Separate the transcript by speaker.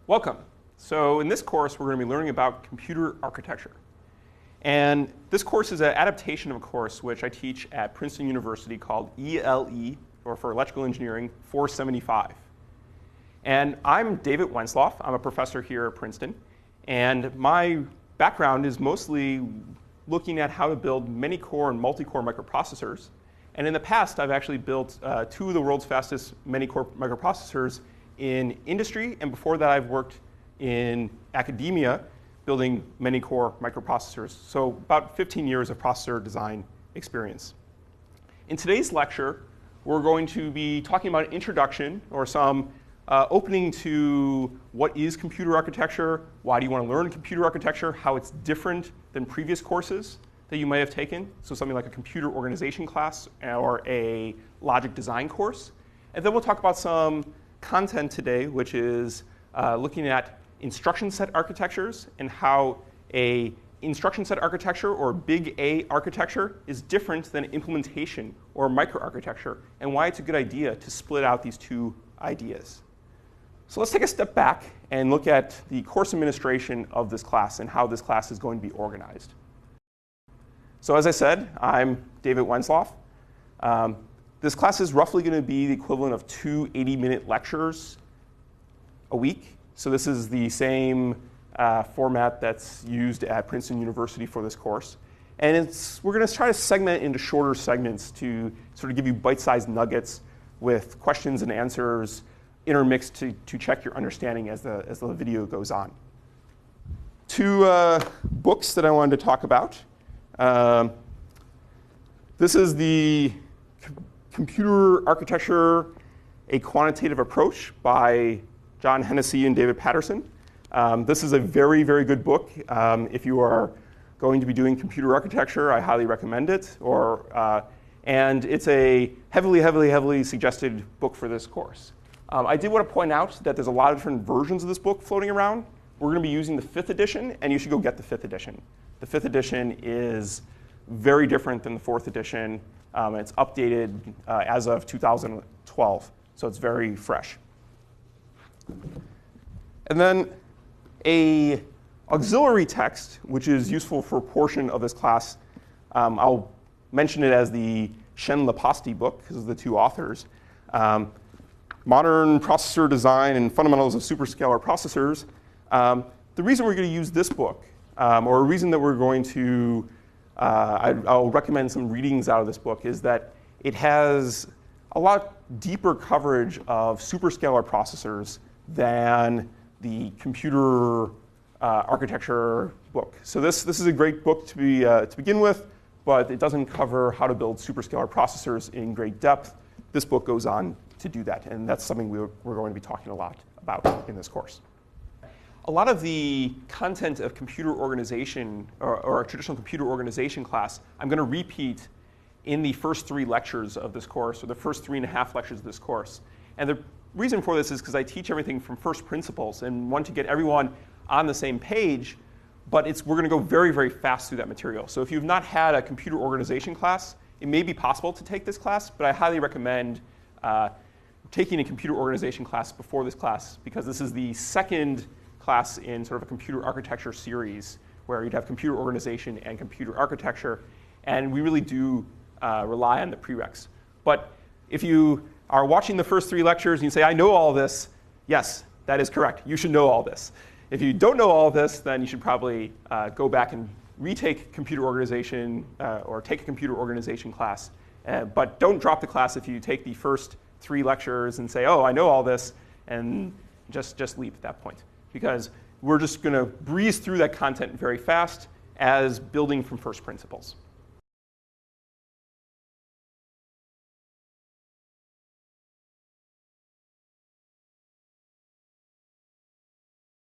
Speaker 1: Welcome. So in this course, we're going to be learning about computer architecture. And this course is an adaptation of a course which I teach at Princeton University called ELE, or for Electrical Engineering 475. And I'm David Wensloff. I'm a professor here at Princeton. And my background is mostly looking at how to build many-core and multi-core microprocessors. And in the past, I've actually built two of the world's fastest many-core microprocessors in industry, and before that I've worked in academia building many-core microprocessors. So about 15 years of processor design experience. In today's lecture, we're going to be talking about an introduction or some opening to what is computer architecture, why do you want to learn computer architecture, how it's different than previous courses that you might have taken, so something like a computer organization class or a logic design course. And then we'll talk about some content today, which is looking at instruction set architectures and how a instruction set architecture or big A architecture is different than implementation or microarchitecture, and why it's a good idea to split out these two ideas. So let's take a step back and look at the course administration of this class and how this class is going to be organized. So as I said, I'm David Wensloff. This class is roughly going to be the equivalent of 2 80-minute lectures a week. So this is the same format that's used at Princeton University for this course. And we're going to try to segment it into shorter segments to sort of give you bite-sized nuggets with questions and answers intermixed to check your understanding as the video goes on. Two books that I wanted to talk about. This is the Computer Architecture, A Quantitative Approach by John Hennessy and David Patterson. This is a very, very good book. If you are going to be doing computer architecture, I highly recommend it. And it's a heavily, heavily, heavily suggested book for this course. I did want to point out that there's a lot of different versions of this book floating around. We're going to be using the 5th edition, and you should go get the 5th edition. The 5th edition is very different than the 4th edition. It's updated as of 2012, so it's very fresh. And then a auxiliary text, which is useful for a portion of this class. I'll mention it as the Shen-Leposti book, because of the two authors. Modern Processor Design and Fundamentals of Superscalar Processors. The reason we're going to use this book, or a reason that we're going to I'll recommend some readings out of this book, is that it has a lot deeper coverage of superscalar processors than the computer architecture book. So this is a great book to begin with, but it doesn't cover how to build superscalar processors in great depth. This book goes on to do that, and that's something we're going to be talking a lot about in this course. A lot of the content of computer organization, or a traditional computer organization class, I'm going to repeat in the first 3 lectures of this course, or the first 3.5 lectures of this course. And the reason for this is because I teach everything from first principles and want to get everyone on the same page, but we're going to go very, very fast through that material. So if you've not had a computer organization class, it may be possible to take this class, but I highly recommend taking a computer organization class before this class, because this is the second class in sort of a computer architecture series where you'd have computer organization and computer architecture, and we really do rely on the prereqs. But if you are watching the first 3 lectures and you say, I know all this, yes, that is correct. You should know all this. If you don't know all this, then you should probably go back and retake computer organization or take a computer organization class. But don't drop the class if you take the first 3 lectures and say, oh, I know all this, and just leave at that point. Because we're just going to breeze through that content very fast as building from first principles.